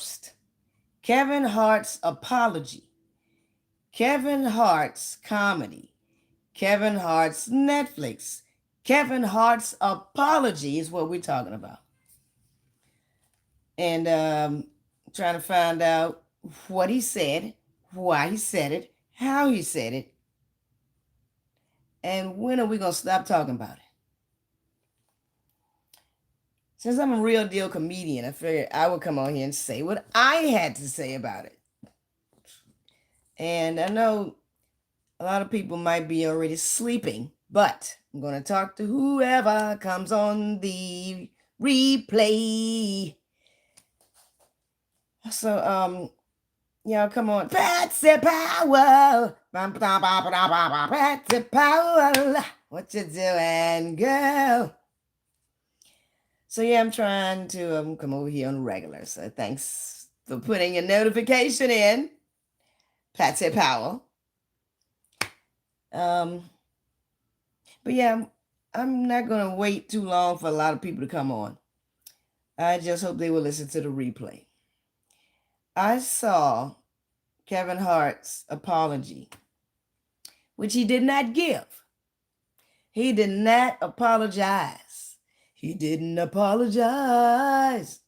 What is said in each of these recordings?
roast, Kevin Hart's apology, Kevin Hart's comedy, Kevin Hart's Netflix, Kevin Hart's apology is what we're talking about. And trying to find out what he said, why he said it, how he said it, and when are we going to stop talking about it? Since I'm a real deal comedian, I figured I would come on here and say what I had to say about it. And I know a lot of people might be already sleeping, but I'm going to talk to whoever comes on the replay. So, y'all come on. Patsy Powell. Patsy Powell. What you doing, girl? So, yeah, I'm trying to come over here on the regular. So, thanks for putting your notification in, Patsy Powell. But yeah, I'm not going to wait too long for a lot of people to come on. I just hope they will listen to the replay. I saw Kevin Hart's apology, which he did not give. He did not apologize. He didn't apologize.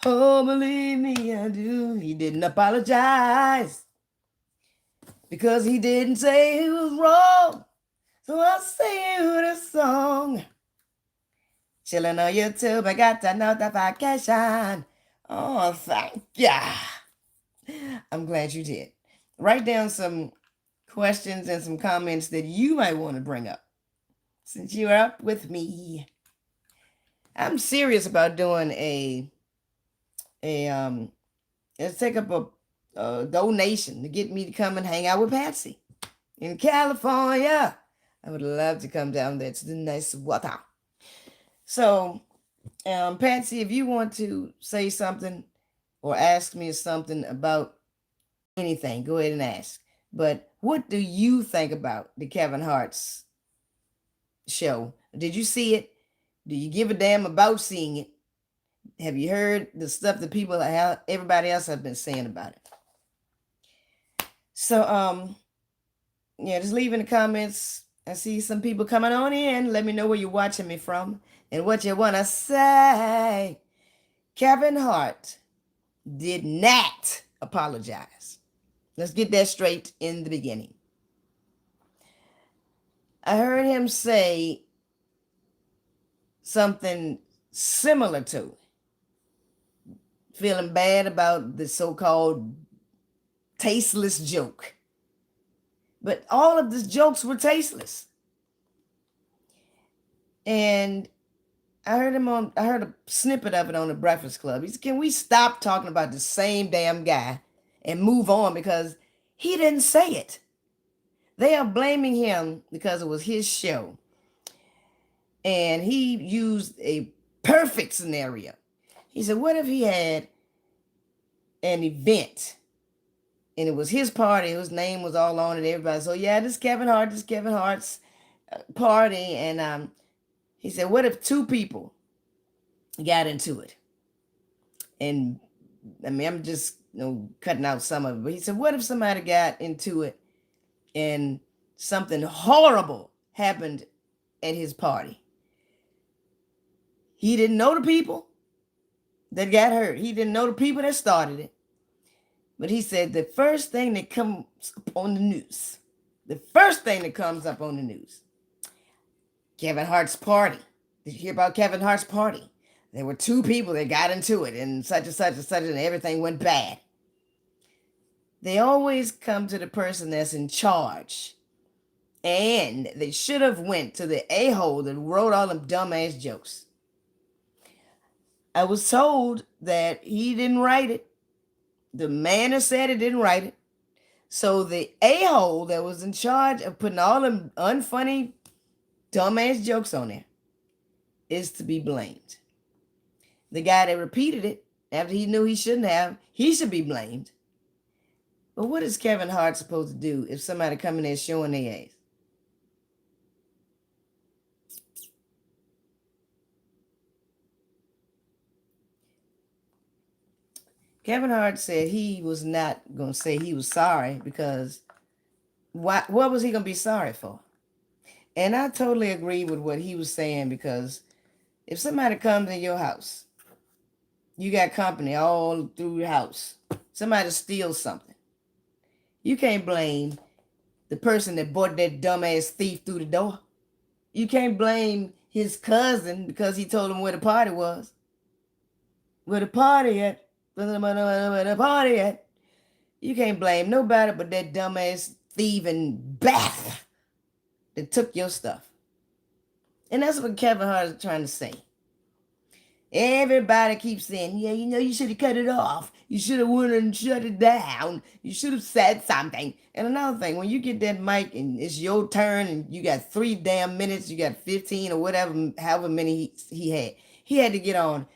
Oh, believe me, I do. He didn't apologize because he didn't say he was wrong. So I'll sing you the song. Chilling on YouTube, I got that notification. Oh, thank ya. I'm glad you did. Write down some questions and some comments that you might want to bring up since you're up with me. I'm serious about doing let's take up a donation to get me to come and hang out with Patsy in California. I would love to come down there to the nice water. So, Patsy, if you want to say something or ask me something about anything, go ahead and ask. But what do you think about the Kevin Hart's show? Did you see it? Do you give a damn about seeing it? Have you heard the stuff that everybody else has been saying about it? So, yeah, just leave in the comments. I see some people coming on in. Let me know where you're watching me from and what you want to say. Kevin Hart did not apologize. Let's get that straight in the beginning. I heard him say something similar to feeling bad about the so-called tasteless joke. But all of the jokes were tasteless. And I heard a snippet of it on the Breakfast Club. He said, can we stop talking about the same damn guy and move on because he didn't say it? They are blaming him because it was his show. And he used a perfect scenario. He said, what if he had an event and it was his party, his name was all on it, everybody. So yeah, this is Kevin Hart's party. And he said, what if two people got into it? And I mean, I'm just cutting out some of it. But he said, what if somebody got into it and something horrible happened at his party? He didn't know the people that got hurt. He didn't know the people that started it. But he said the first thing that comes up on the news, Kevin Hart's party. Did you hear about Kevin Hart's party? There were two people that got into it and such and such and such, and everything went bad. They always come to the person that's in charge. And they should have went to the a-hole that wrote all them dumbass jokes. I was told that he didn't write it. The man that said it didn't write it. So the a-hole that was in charge of putting all them unfunny, dumbass jokes on there is to be blamed. The guy that repeated it after he knew he shouldn't have, he should be blamed. But what is Kevin Hart supposed to do if somebody come in there showing their ass? Kevin Hart said he was not going to say he was sorry because what was he going to be sorry for? And I totally agree with what he was saying because if somebody comes in your house, you got company all through the house, somebody steals something, you can't blame the person that brought that dumbass thief through the door. You can't blame his cousin because he told him where the party was. Where the party at? Where the party at? You can't blame nobody but that dumbass thieving bath that took your stuff. And that's what Kevin Hart is trying to say. Everybody keeps saying, yeah, you should have cut it off. You should have went and shut it down. You should have said something. And another thing, when you get that mic and it's your turn and you got 3 damn minutes, you got 15 or whatever, however many he had to get on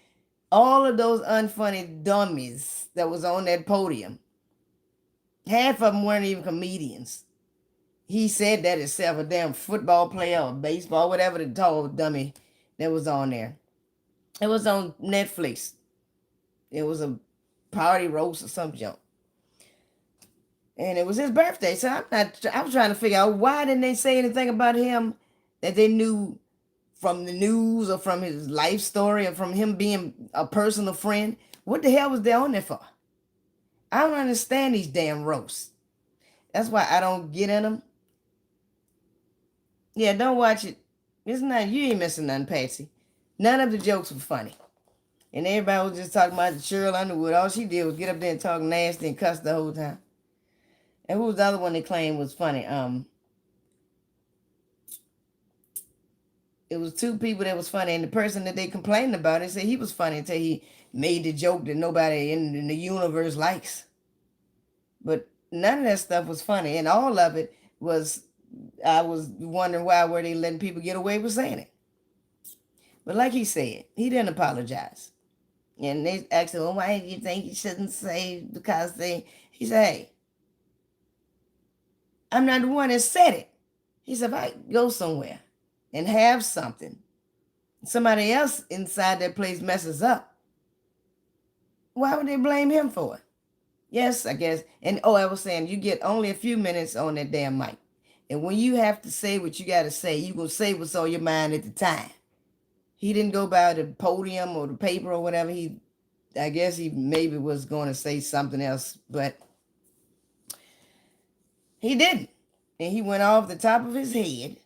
all of those unfunny dummies that was on that podium. Half of them weren't even comedians. He said that himself, a damn football player or baseball, whatever the tall dummy that was on there. It was on Netflix. It was a party roast or some junk. And it was his birthday. So I was trying to figure out why didn't they say anything about him that they knew from the news or from his life story or from him being a personal friend. What the hell was they on there for? I don't understand these damn roasts. That's why I don't get in them. Yeah, don't watch it. It's not, you ain't missing nothing, Patsy. None of the jokes were funny. And everybody was just talking about Cheryl Underwood. All she did was get up there and talk nasty and cuss the whole time. And who was the other one they claimed was funny? It was 2 people that was funny, and the person that they complained about it said he was funny until he made the joke that nobody in the universe likes. But none of that stuff was funny, and all of it was, I was wondering why were they letting people get away with saying it. But like he said, he didn't apologize. And they asked him, well, why do you think you shouldn't say? Because he said, hey, I'm not the one that said it. He said, if I go somewhere and have something, somebody else inside that place messes up, why would they blame him for it? Yes, I guess. And I was saying, you get only a few minutes on that damn mic. And when you have to say what you got to say, you going to say what's on your mind at the time. He didn't go by the podium or the paper or whatever. I guess he maybe was going to say something else, but he didn't. And he went off the top of his head.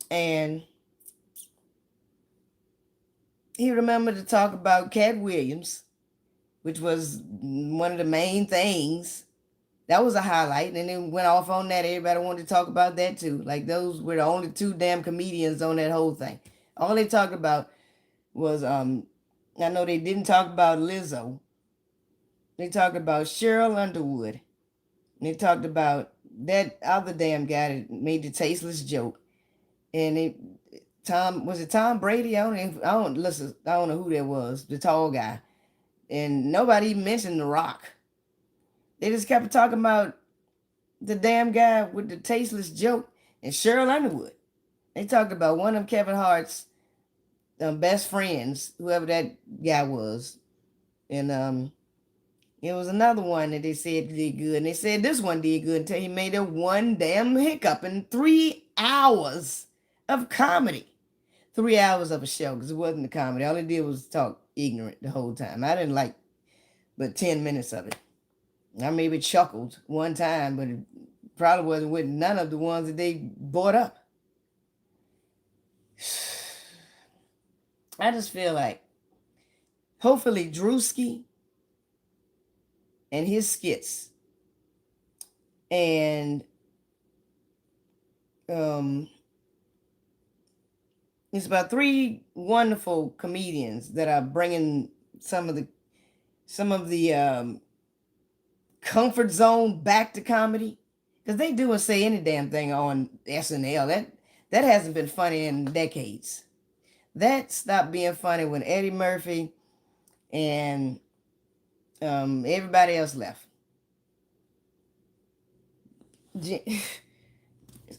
And he remembered to talk about Cat Williams, which was one of the main things. That was a highlight. And then went off on that. Everybody wanted to talk about that too. Like those were the only 2 damn comedians on that whole thing. All they talked about was, I know they didn't talk about Lizzo. They talked about Cheryl Underwood. And they talked about that other damn guy that made the tasteless joke. And was it Tom Brady? I don't know who that was, the tall guy. And nobody even mentioned The Rock. They just kept talking about the damn guy with the tasteless joke and Cheryl Underwood. They talked about one of Kevin Hart's best friends, whoever that guy was. And it was another one that they said did good. And they said this one did good until he made a one damn hiccup in 3 hours of comedy. 3 hours of a show, because it wasn't a comedy. All he did was talk ignorant the whole time. I didn't like but 10 minutes of it. I maybe chuckled one time, but it probably wasn't with none of the ones that they brought up. I just feel like hopefully Drewski and his skits and it's about 3 wonderful comedians that are bringing some of the comfort zone back to comedy, because they do and say any damn thing on SNL. That hasn't been funny in decades. That stopped being funny when Eddie Murphy and everybody else left.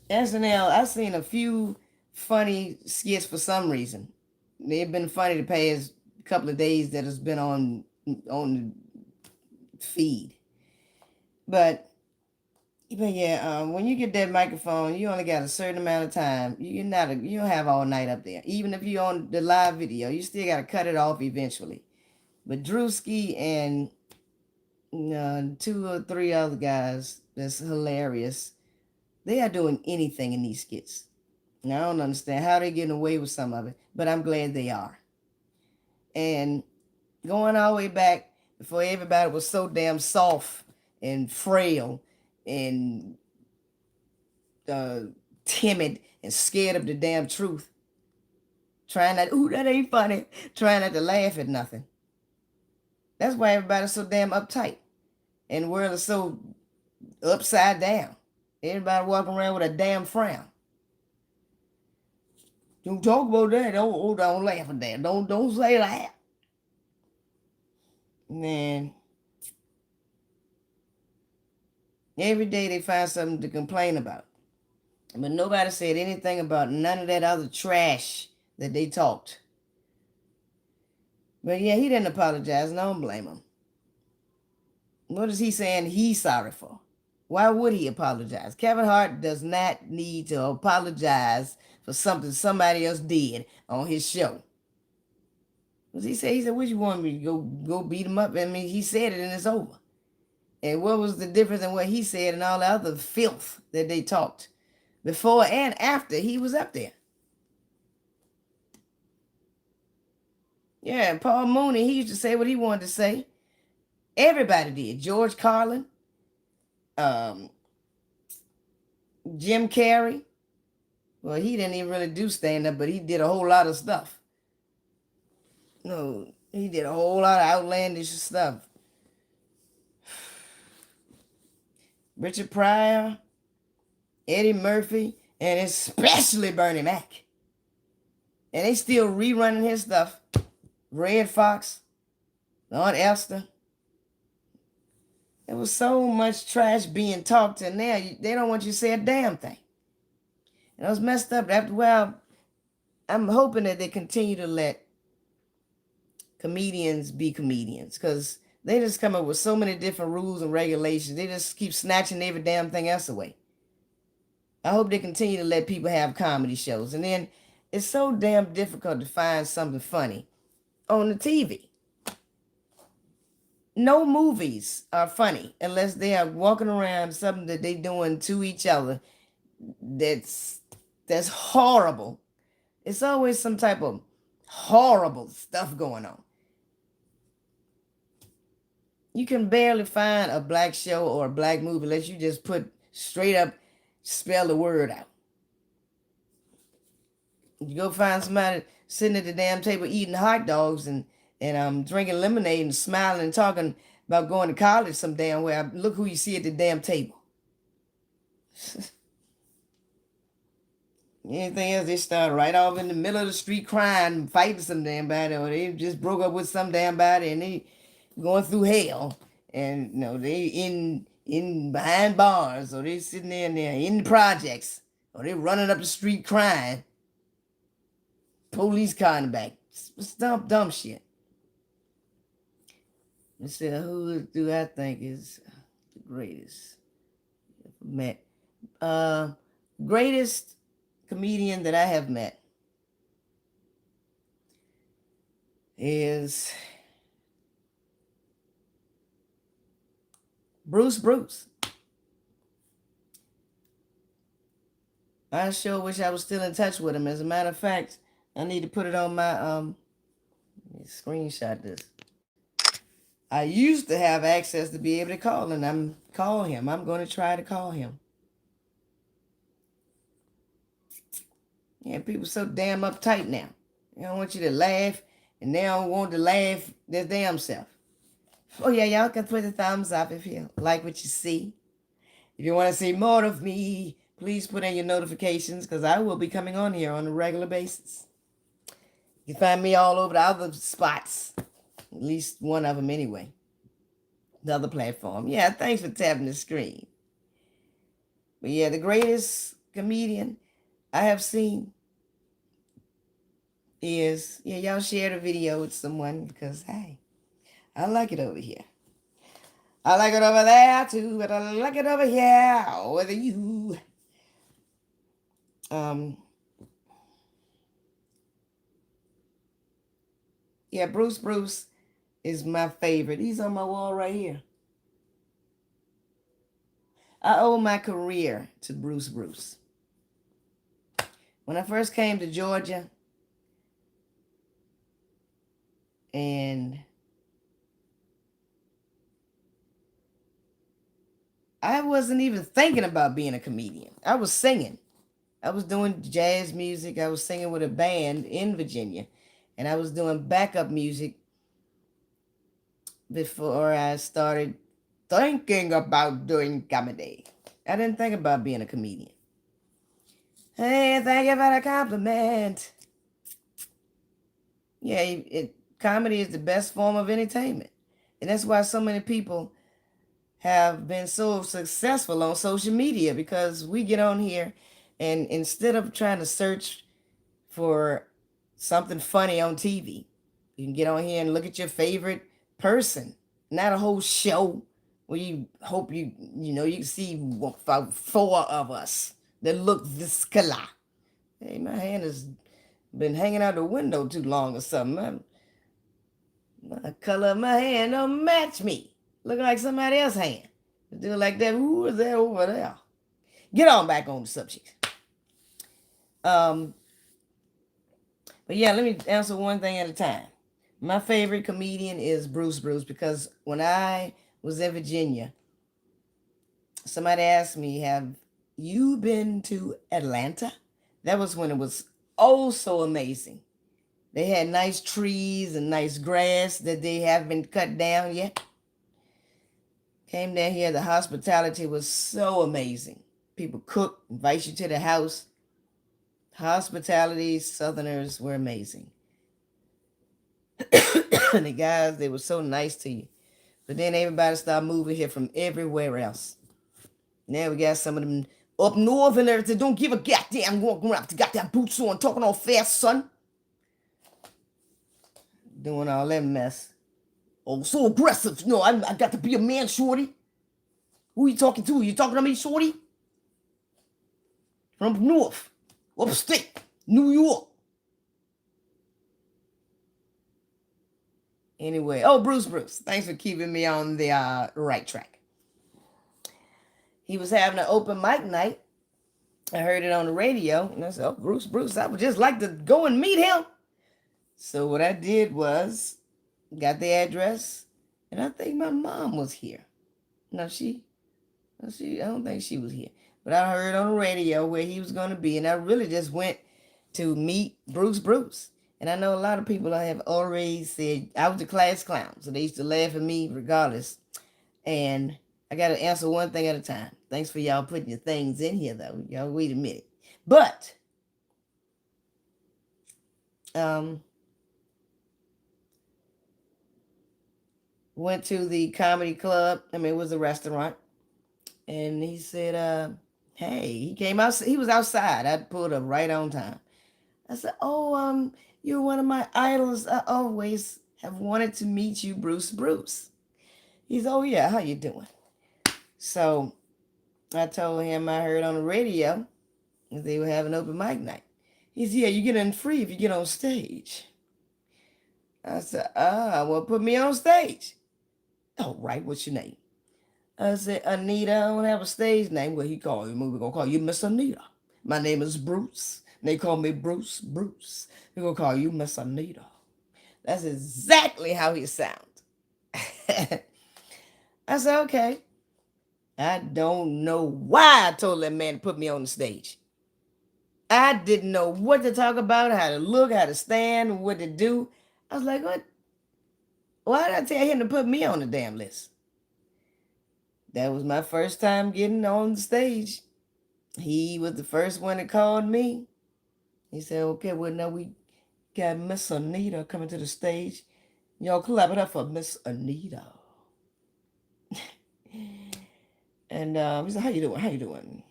SNL, I've seen a few funny skits for some reason. They've been funny the past couple of days that has been on feed. But yeah, when you get that microphone, you only got a certain amount of time. You don't have all night up there. Even if you're on the live video, you still got to cut it off eventually. But Drewski and two or three other guys that's hilarious, they are doing anything in these skits. Now, I don't understand how they're getting away with some of it, but I'm glad they are. And going all the way back before everybody was so damn soft and frail and uh, timid and scared of the damn truth. Trying not, ooh, that ain't funny. Trying not to laugh at nothing. That's why everybody's so damn uptight. And the world is so upside down. Everybody walking around with a damn frown. Don't talk about that. Don't laugh at that. Don't say that. Man. Every day they find something to complain about. But nobody said anything about none of that other trash that they talked. But yeah, he didn't apologize, and I don't blame him. What is he saying he's sorry for? Why would he apologize? Kevin Hart does not need to apologize for something somebody else did on his show. What he said? He said, what you want me to go beat him up? I mean, he said it and it's over. And what was the difference in what he said and all the other filth that they talked before and after he was up there? Yeah, Paul Mooney, he used to say what he wanted to say. Everybody did. George Carlin, Jim Carrey. Well, he didn't even really do stand-up, but he did a whole lot of stuff. No, he did a whole lot of outlandish stuff. Richard Pryor, Eddie Murphy, and especially Bernie Mac. And they still rerunning his stuff. Red Fox, Aunt Esther. There was so much trash being talked, and now they don't want you to say a damn thing. And I was messed up. After a while, I'm hoping that they continue to let comedians be comedians, because they just come up with so many different rules and regulations. They just keep snatching every damn thing else away. I hope they continue to let people have comedy shows. And then it's so damn difficult to find something funny on the TV. No movies are funny unless they are walking around something that they doing to each other that's horrible. It's always some type of horrible stuff going on. You can barely find a black show or a black movie unless you just put straight up, spell the word out. You go find somebody sitting at the damn table eating hot dogs and drinking lemonade and smiling and talking about going to college some damn way. Look who you see at the damn table. Anything else, they start right off in the middle of the street crying, fighting some damn body, or they just broke up with some damn body and they going through hell. And they in behind bars, or they sitting there in the projects, or they running up the street crying. Police car in the back. It's dumb shit. Let's see, who do I think is the greatest? Met. Greatest comedian that I have met is Bruce. I sure wish I was still in touch with him. As a matter of fact, I need to put it on my let me screenshot this. I used to have access to be able to call, and I'm going to try to call him. Yeah, people so damn uptight now. They don't want you to laugh, and they don't want to laugh their damn self. Oh yeah, y'all can put a thumbs up if you like what you see. If you want to see more of me, please put in your notifications, because I will be coming on here on a regular basis. You can find me all over the other spots. At least one of them anyway. The other platform. Yeah, thanks for tapping the screen. But yeah, the greatest comedian I have seen is, y'all share the video with someone, because, hey, I like it over here. I like it over there too, but I like it over here with you. Um, yeah, Bruce is my favorite. He's on my wall right here. I owe my career to Bruce. When I first came to Georgia, and I wasn't even thinking about being a comedian. I was singing. I was doing jazz music. I was singing with a band in Virginia, and I was doing backup music before I started thinking about doing comedy. I didn't think about being a comedian. Hey, thank you for the compliment. Yeah, comedy is the best form of entertainment. And that's why so many people have been so successful on social media, because we get on here and instead of trying to search for something funny on TV, you can get on here and look at your favorite person, not a whole show where you hope you can see about four of us that look this color. Hey, my hand has been hanging out the window too long or something. The color of my hand don't match me. Looking like somebody else's hand. Do it like that. Who is that over there? Get on back on the subject. Um, but yeah, let me answer one thing at a time. My favorite comedian is Bruce because when I was in Virginia, somebody asked me, "Have you been to Atlanta?" That was when it was oh so amazing. They had nice trees and nice grass that they haven't cut down yet. Came down here, the hospitality was so amazing. People cook, invite you to the house. Hospitality, Southerners were amazing. And the guys, they were so nice to you. But then everybody started moving here from everywhere else. Now we got some of them up north and everything. Don't give a goddamn walking around with the goddamn boots on, talking all fast, son. Doing all that mess. Oh, so aggressive. No, I got to be a man, shorty. Who you talking to? You talking to me, shorty? From up north, upstate, New York. Anyway, oh, Bruce, thanks for keeping me on the right track. He was having an open mic night. I heard it on the radio, and I said, oh, Bruce, I would just like to go and meet him. So what I did was, got the address, and I think my mom was here. No, I don't think she was here. But I heard on the radio where he was going to be, and I really just went to meet Bruce. And I know a lot of people I have already said I was the class clown, so they used to laugh at me regardless. And I got to answer one thing at a time. Thanks for y'all putting your things in here, though. Y'all wait a minute. But went to the comedy club. I mean, it was a restaurant. And he said, hey, he came out. He was outside. I pulled up right on time. I said, oh, you're one of my idols. I always have wanted to meet you, Bruce. He's, oh yeah, how you doing? So I told him I heard on the radio that they were having open mic night. He said, yeah, you get in free if you get on stage. I said, well, put me on stage. All right, what's your name? I said, Anita. I don't have a stage name. Well, he called me. We're going to call you Miss Anita. My name is Bruce. They call me Bruce. We're going to call you Miss Anita. That's exactly how he sounds. I said, okay. I don't know why I told that man to put me on the stage. I didn't know what to talk about, how to look, how to stand, what to do. I was like, what? Why did I tell him to put me on the damn list? That was my first time getting on the stage. He was the first one that called me. He said, okay, well, now we got Miss Anita coming to the stage. Y'all clap it up for Miss Anita. And he said, how you doing?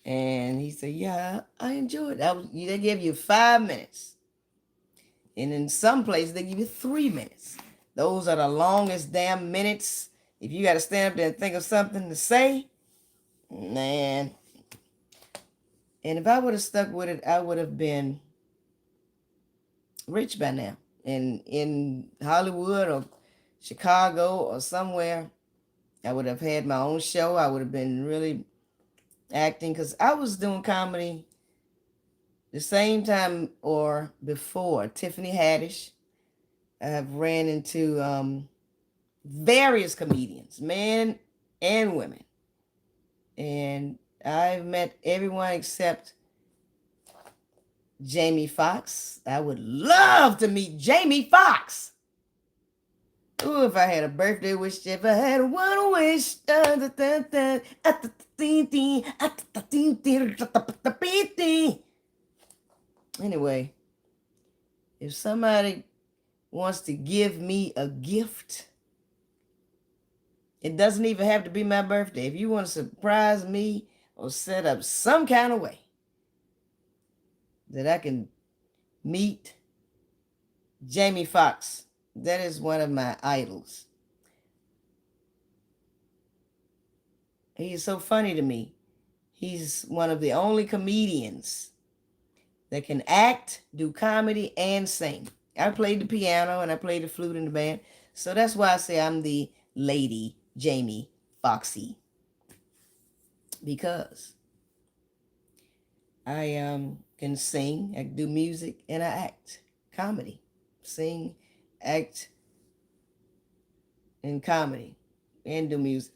And he said, yeah, I enjoyed it. They gave you 5 minutes. And in some places, they give you 3 minutes. Those are the longest damn minutes. If you got to stand up there and think of something to say, man. And if I would have stuck with it, I would have been rich by now. In Hollywood or Chicago or somewhere, I would have had my own show. I would have been really acting because I was doing comedy the same time or before Tiffany Haddish. I've ran into various comedians, men and women. And I've met everyone except Jamie Foxx. I would love to meet Jamie Foxx. Ooh, if I had a birthday wish, if I had one wish. Anyway, if somebody wants to give me a gift, it doesn't even have to be my birthday. If you want to surprise me or set up some kind of way that I can meet Jamie Foxx, that is one of my idols. He is so funny to me. He's one of the only comedians that can act, do comedy, and sing. I played the piano and I played the flute in the band. So that's why I say I'm the Lady Jamie Foxy. Because I can sing, I can do music, and I act comedy. Sing, act, and comedy, and do music.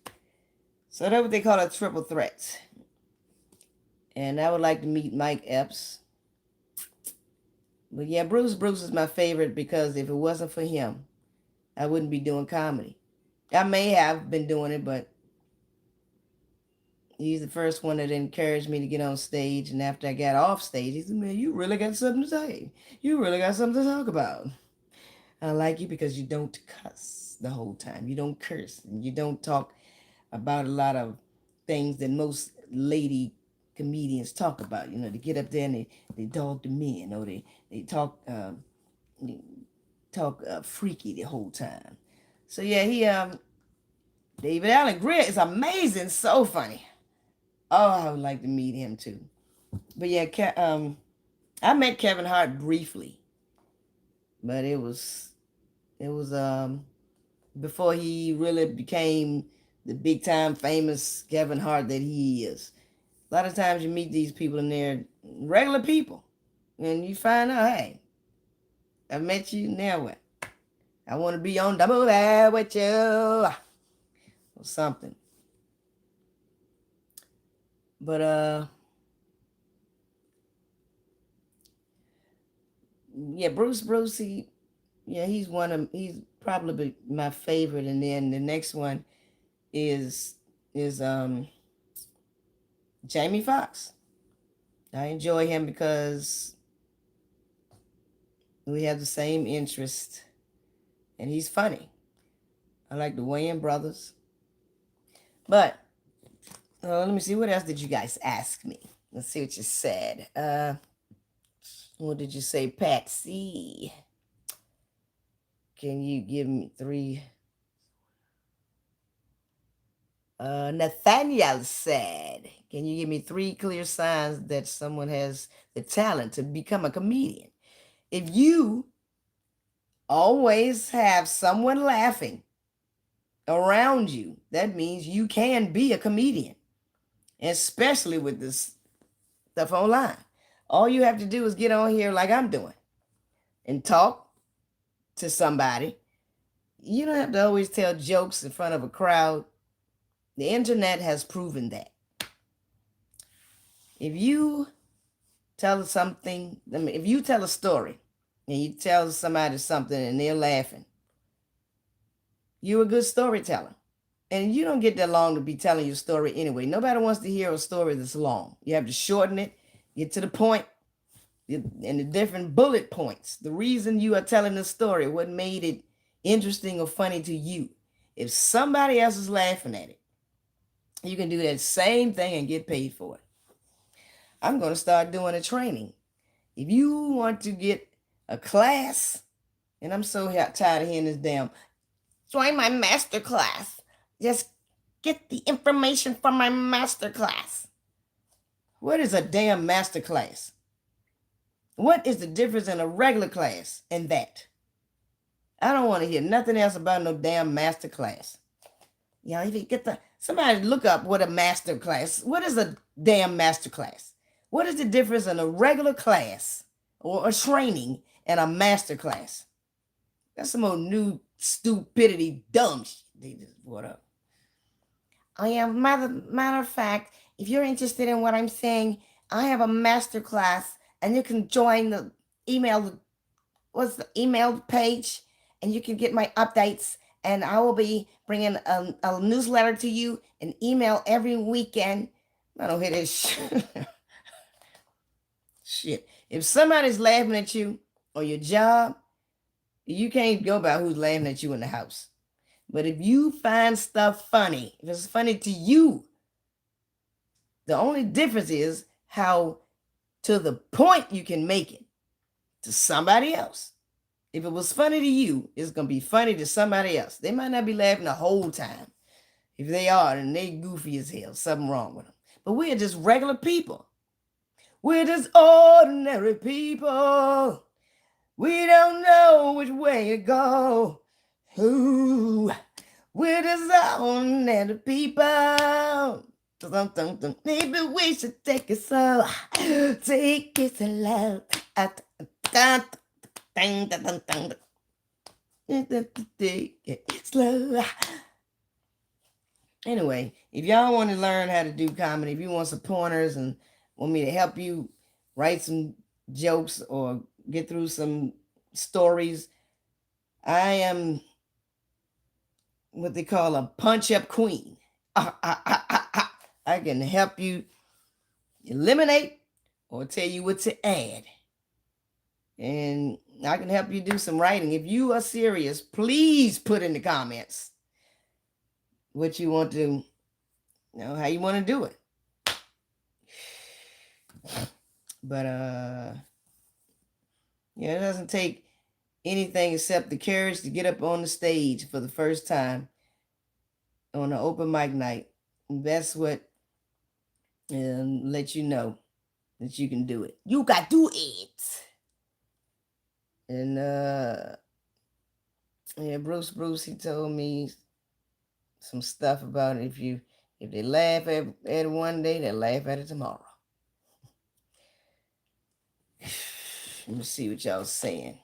So that's what they call a triple threat. And I would like to meet Mike Epps. But yeah, Bruce is my favorite because if it wasn't for him, I wouldn't be doing comedy. I may have been doing it, but he's the first one that encouraged me to get on stage. And after I got off stage, he said, man, you really got something to say. You really got something to talk about. I like you because you don't cuss the whole time. You don't curse. And you don't talk about a lot of things that most lady comedians talk about. You know, they get up there and they dog the men, or they talk freaky the whole time. So yeah, he David Allen Greer is amazing, so funny. Oh, I would like to meet him too. But yeah, I met Kevin Hart briefly, but it was before he really became the big time famous Kevin Hart that he is. A lot of times you meet these people and they're regular people, and you find out, hey, I met you, now what? I want to be on the movie with you, or something. But yeah, Bruce, he's he's probably my favorite, and then the next one is Jamie Foxx. I enjoy him because we have the same interest, and he's funny. I like the Wayans brothers. But let me see, what else did you guys ask me? Let's see what you said. What did you say, Patsy? Can you give me three? Nathaniel said, can you give me three clear signs that someone has the talent to become a comedian? If you always have someone laughing around you, that means you can be a comedian, especially with this stuff online. All you have to do is get on here like I'm doing and talk to somebody. You don't have to always tell jokes in front of a crowd. The internet has proven that. If you tell something, if you tell a story and you tell somebody something and they're laughing, you're a good storyteller. And you don't get that long to be telling your story anyway. Nobody wants to hear a story that's long. You have to shorten it, get to the point, and the different bullet points. The reason you are telling the story, what made it interesting or funny to you. If somebody else is laughing at it, you can do that same thing and get paid for it. I'm going to start doing a training. If you want to get a class And I'm so tired of hearing this damn join my master class. Just get the information from my master class. What is a damn master class? What is the difference in a regular class and that? I don't want to hear nothing else about no damn master class. You know, if you get the somebody look up what a master class. What is a damn master class? What is the difference in a regular class or a training and a master class? That's some old new stupidity, dumb shit. They just brought up. I am matter of fact, if you're interested in what I'm saying, I have a master class, and you can join the email. What's the email page, and you can get my updates. And I will be bringing a newsletter to you, an email every weekend. I don't hear this shit. Shit. If somebody's laughing at you or your job, you can't go by who's laughing at you in the house. But if you find stuff funny, if it's funny to you, the only difference is how to the point you can make it to somebody else. If it was funny to you, it's going to be funny to somebody else. They might not be laughing the whole time. If they are, then they goofy as hell. Something wrong with them. But we're just regular people. We're just ordinary people. We don't know which way to go. Ooh, we're just ordinary people. Maybe we should take it slow. Take it slow. Slow. Anyway, if y'all want to learn how to do comedy, if you want some pointers and want me to help you write some jokes or get through some stories, I am what they call a punch-up queen. I can help you eliminate or tell you what to add. And I can help you do some writing. If you are serious, please put in the comments what you want to, how you want to do it. But it doesn't take anything except the courage to get up on the stage for the first time on an open mic night. And that's what let you know that you can do it. You got to do it. And Bruce, he told me some stuff about it. If they laugh at it one day, they laugh at it tomorrow. Let me see what y'all saying.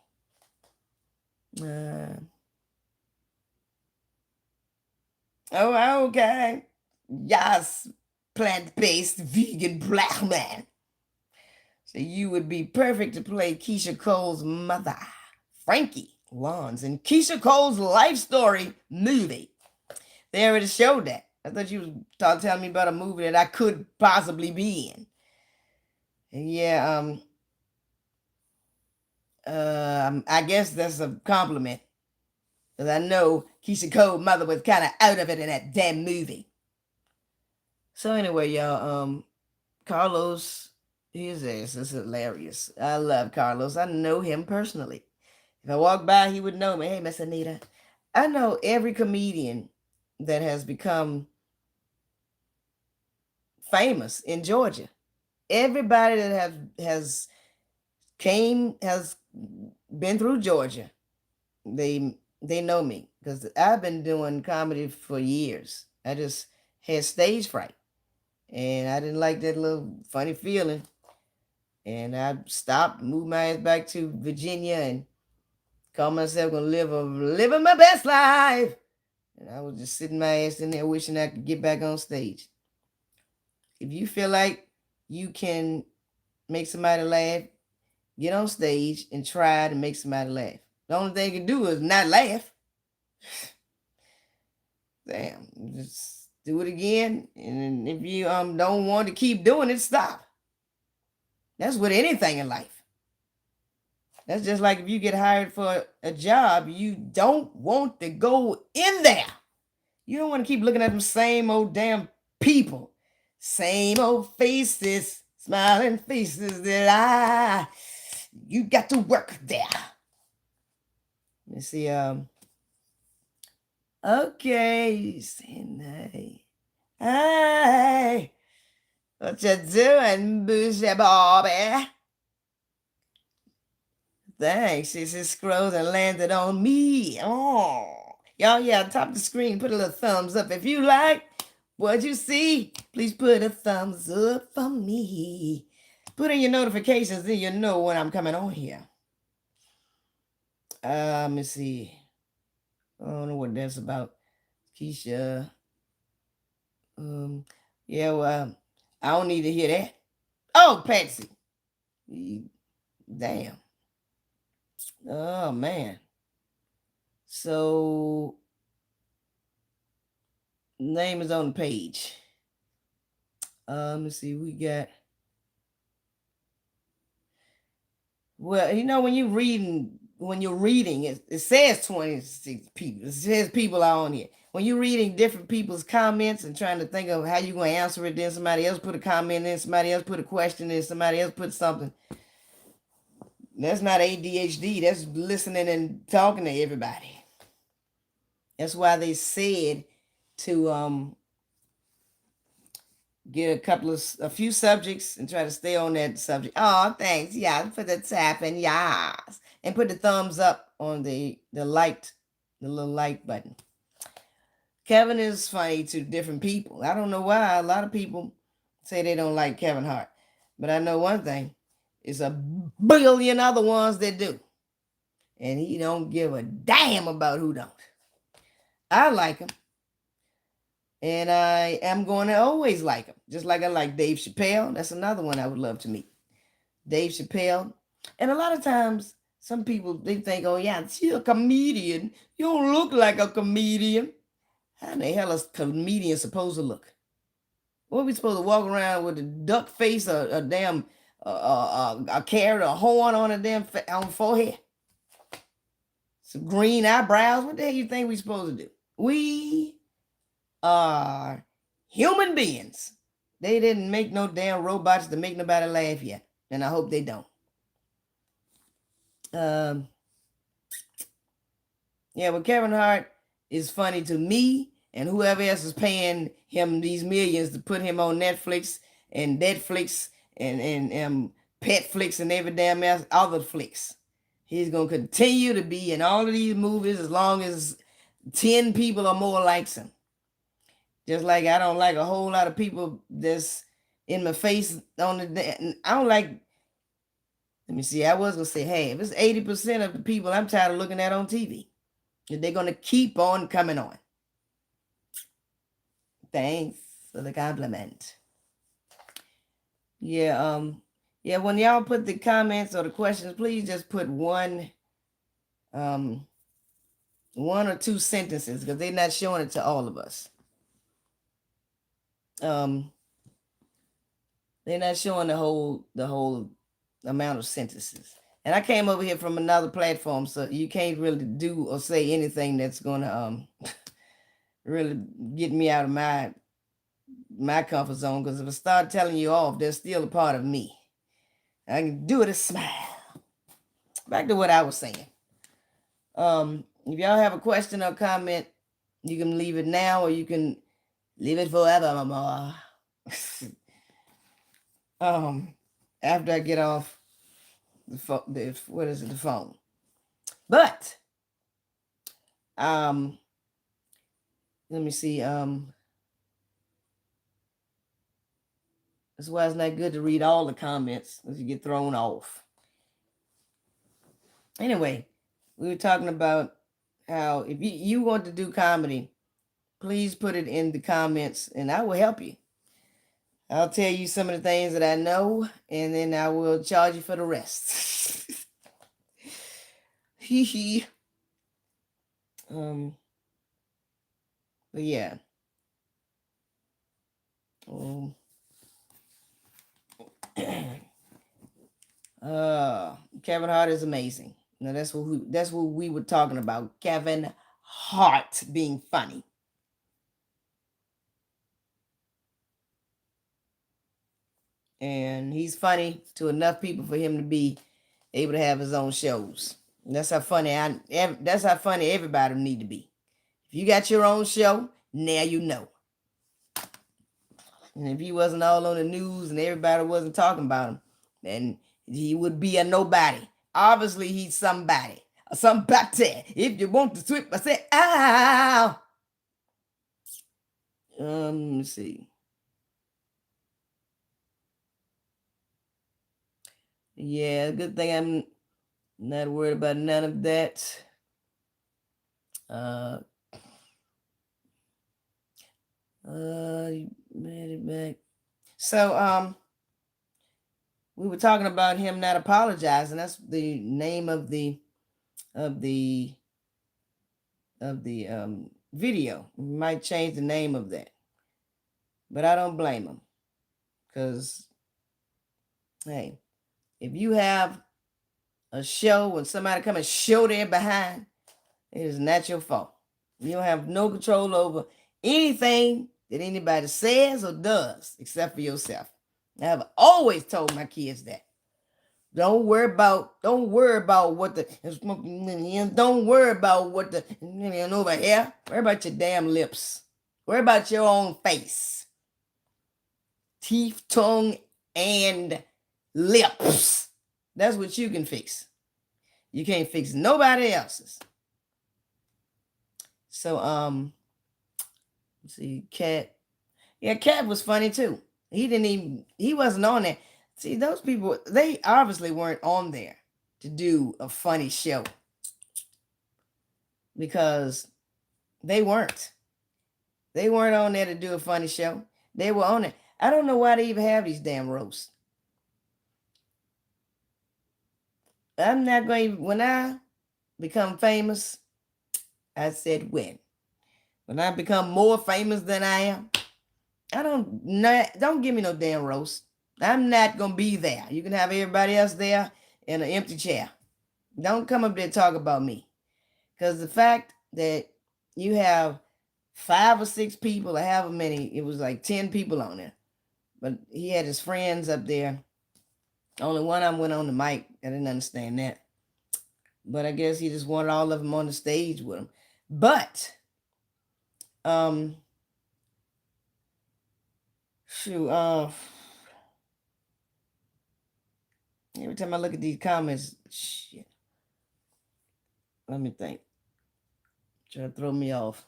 Okay. Yes, plant-based vegan black man. So you would be perfect to play Keisha Cole's mother, Frankie Lawns, in Keisha Cole's life story movie. They already showed that. I thought you was telling me about a movie that I could possibly be in. And yeah, I guess that's a compliment. Because I know Keisha Cole's mother was kind of out of it in that damn movie. So anyway, y'all, Carlos, his ass is hilarious. I love Carlos. I know him personally. If I walk by, he would know me. Hey, Miss Anita. I know every comedian that has become famous in Georgia. Everybody that has been through Georgia. They know me because I've been doing comedy for years. I just had stage fright, and I didn't like that little funny feeling. And I stopped, moved my ass back to Virginia, and called myself gonna living my best life. And I was just sitting my ass in there wishing I could get back on stage. If you feel like you can make somebody laugh, get on stage and try to make somebody laugh. The only thing you can do is not laugh. Damn, just do it again. And if you don't want to keep doing it, stop. That's with anything in life. That's just like if you get hired for a job, you don't want to go in there. You don't want to keep looking at them same old damn people. Same old faces, smiling faces that lie. You got to work there. Let me see. Okay, saying hey. Hey, what you doing, Boozy Bobby? Thanks. She just scrolled and landed on me. Oh. Y'all, yeah, top of the screen, put a little thumbs up. If you like what you see, please put a thumbs up for me. Put in your notifications, then you know when I'm coming on here. Let me see. I don't know what that's about. Keisha. Yeah, well, I don't need to hear that. Oh, Patsy. Damn. Oh, man. So, name is on the page. Let me see. We got. Well, you know, when you're reading, it says 26 people. It says people are on here. When you're reading different people's comments and trying to think of how you're going to answer it, then somebody else put a comment in, somebody else put a question in, somebody else put something. That's not ADHD. That's listening and talking to everybody. That's why they said to get a few subjects and try to stay on that subject. Oh, thanks. Yeah, for the tapping. Yes. And put the thumbs up on the little like button. Kevin is funny to different people. I don't know why a lot of people say they don't like Kevin Hart. But I know one thing. It's a billion other ones that do. And he don't give a damn about who don't. I like him. And I am going to always like him. Just like I like Dave Chappelle. That's another one I would love to meet. Dave Chappelle. And a lot of times, some people, they think, oh, yeah, you're a comedian. You don't look like a comedian. How in the hell is a comedian supposed to look? What are we supposed to walk around with a duck face, a damn, a carrot, a horn on a damn on forehead? Some green eyebrows? What the hell you think we supposed to do? We are human beings. They didn't make no damn robots to make nobody laugh yet. And I hope they don't. Yeah, well, Kevin Hart is funny to me, and whoever else is paying him these millions to put him on Netflix and Netflix and Petflix and every damn else, other flicks. He's gonna continue to be in all of these movies as long as 10 people or more likes him. Just like I don't like a whole lot of people that's in my face on the. I don't like. Let me see. I was gonna say, hey, if it's 80% of the people I'm tired of looking at on TV, they're gonna keep on coming on. Thanks for the compliment. Yeah, yeah. When y'all put the comments or the questions, please just put one or two sentences because they're not showing it to all of us. They're not showing the whole amount of sentences. And I came over here from another platform, so you can't really do or say anything that's gonna really get me out of my comfort zone. Because if I start telling you off, they're still a part of me. I can do it a smile. Back to what I was saying. If y'all have a question or comment, you can leave it now or you can leave it forever, mama. After I get off the phone. But let me see. That's why it's not good to read all the comments because you get thrown off. Anyway, we were talking about how if you want to do comedy, please put it in the comments and I will help you. I'll tell you some of the things that I know, and then I will charge you for the rest. Hee hee. But yeah. Kevin Hart is amazing. Now that's what we were talking about. Kevin Hart being funny. And he's funny to enough people for him to be able to have his own shows. That's how funny that's how funny everybody need to be. If you got your own show, now you know. And if he wasn't all on the news and everybody wasn't talking about him, then he would be a nobody. Obviously, he's somebody. Somebody. If you want to sweep, I say, ow. Let me see. Yeah, good thing I'm not worried about none of that. You made it back. So, we were talking about him not apologizing. That's the name of the of the video. We might change the name of that, but I don't blame him because hey, if you have a show and somebody come and show their behind, it is not your fault. You don't have no control over anything that anybody says or does except for yourself. I have always told my kids that. Don't worry about what the don't worry about what the over here. Worry about your damn lips. Worry about your own face. Teeth, tongue, and lips. That's what you can fix. You can't fix nobody else's. So let's see, Cat. Yeah, Cat was funny too. He wasn't on there. See, those people, they obviously weren't on there to do a funny show because they weren't. They weren't on there to do a funny show. They were on it. I don't know why they even have these damn roasts. I'm not going to, when I become famous, I said when. When I become more famous than I am, don't give me no damn roast. I'm not gonna be there. You can have everybody else there in an empty chair. Don't come up there and talk about me. Because the fact that you have 5 or 6 people, or however many, it was like 10 people on there. But he had his friends up there. Only one of them went on the mic. I didn't understand that. But I guess he just wanted all of them on the stage with him. But shoot, every time I look at these comments, shit. Let me think. Try to throw me off.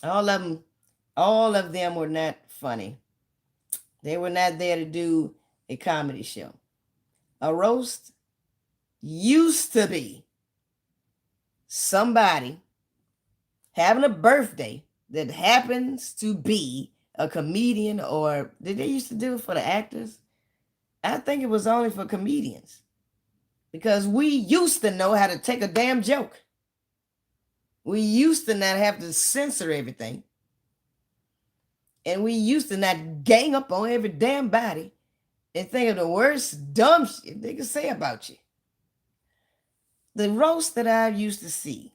All of them were not funny. They were not there to do a comedy show. A roast used to be somebody having a birthday that happens to be a comedian, or did they used to do it for the actors? I think it was only for comedians because we used to know how to take a damn joke. We used to not have to censor everything. And we used to not gang up on every damn body and think of the worst dumb shit they could say about you. The roast that I used to see,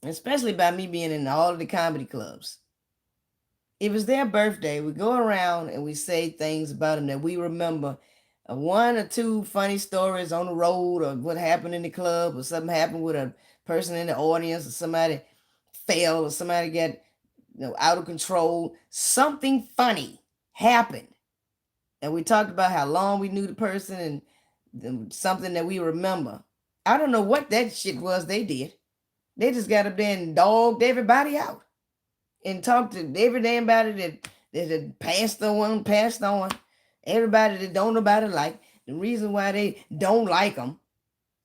especially by me being in all of the comedy clubs, it was their birthday. We go around and we say things about them that we remember. 1 or 2 funny stories on the road, or what happened in the club, or something happened with a person in the audience, or somebody fell, or somebody got out of control. Something funny happened. And we talked about how long we knew the person and something that we remember. I don't know what that shit was they did. They just got up there and dogged everybody out and talked to every damn body that had passed on. Everybody that don't nobody like. The reason why they don't like them.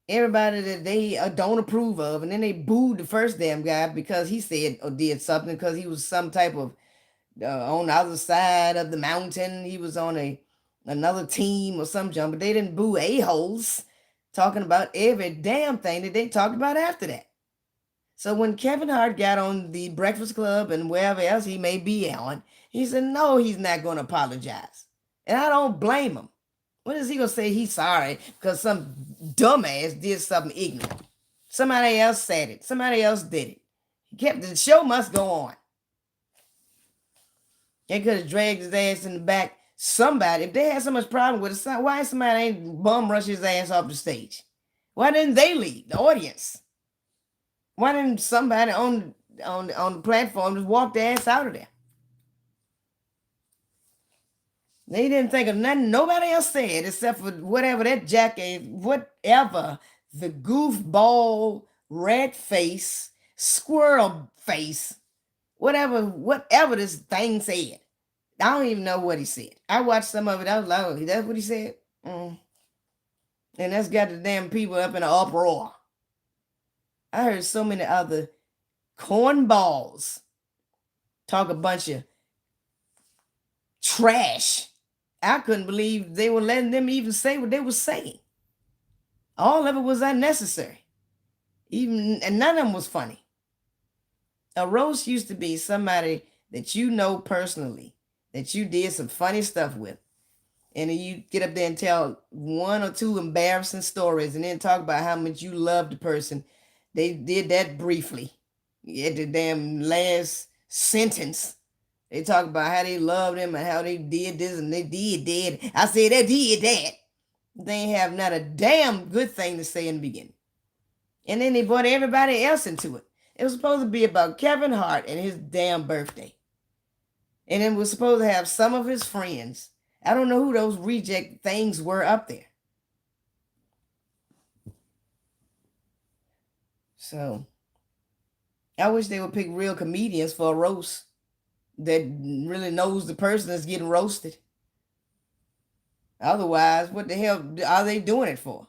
Everybody that they don't approve of. And then they booed the first damn guy because he said or did something, because he was some type of on the other side of the mountain. He was on another team or some jump. But they didn't boo a-holes talking about every damn thing that they talked about after that. So when Kevin Hart got on the Breakfast Club and wherever else he may be on, he said, no, he's not going to apologize. And I don't blame him. What is he going to say he's sorry because some dumbass did something ignorant? Somebody else said it. Somebody else did it. The show must go on. They could have dragged his ass in the back, Somebody, if they had so much problem with it, why somebody ain't bum rush his ass off the stage? Why didn't they leave the audience? Why didn't somebody on the platform just walk their ass out of there? They didn't think of nothing nobody else said except for whatever that jackass, whatever the goofball, rat face, squirrel face, whatever this thing said. I don't even know what he said. I watched some of it. I was like, oh, that's what he said? Mm. And that's got the damn people up in an uproar. I heard so many other cornballs talk a bunch of trash. I couldn't believe they were letting them even say what they were saying. All of it was unnecessary. And none of them was funny. A roast used to be somebody that you know personally, that you did some funny stuff with. And then you get up there and tell one or two embarrassing stories and then talk about how much you love the person. They did that briefly. At the damn last sentence, they talk about how they loved him and how they did this and they did that. I said they did that. They ain't have not a damn good thing to say in the beginning. And then they brought everybody else into it. It was supposed to be about Kevin Hart and his damn birthday. And it was supposed to have some of his friends. I don't know who those reject things were up there. So I wish they would pick real comedians for a roast that really knows the person that's getting roasted. Otherwise, what the hell are they doing it for?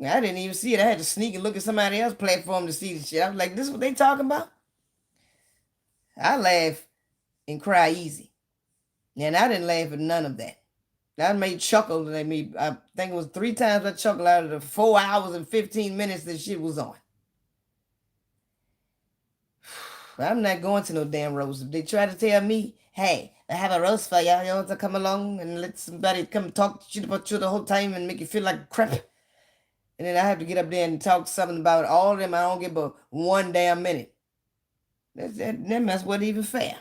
I didn't even see it. I had to sneak and look at somebody else's platform to see the shit. I was like, this is what they talking about? I laugh and cry easy. And I didn't laugh at none of that. I made chuckle. I think it was 3 times I chuckled out of the 4 hours and 15 minutes that shit was on. I'm not going to no damn roast. If they try to tell me, hey, I have a roast for y'all, you want to come along and let somebody come talk shit about you the whole time and make you feel like crap. And then I have to get up there and talk something about all of them. I don't get but 1 damn minute. That mess wasn't even fair.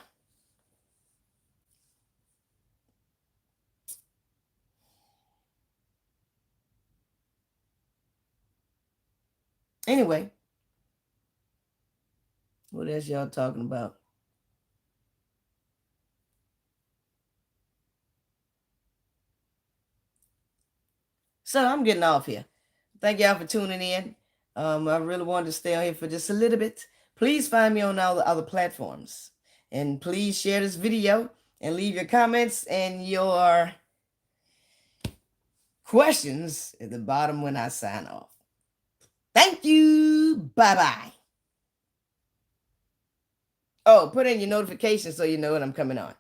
Anyway, what else y'all talking about? So I'm getting off here. Thank y'all for tuning in. I really wanted to stay on here for just a little bit. Please find me on all the other platforms. And please share this video and leave your comments and your questions at the bottom when I sign off. Thank you. Bye-bye. Oh, put in your notifications so you know when I'm coming on.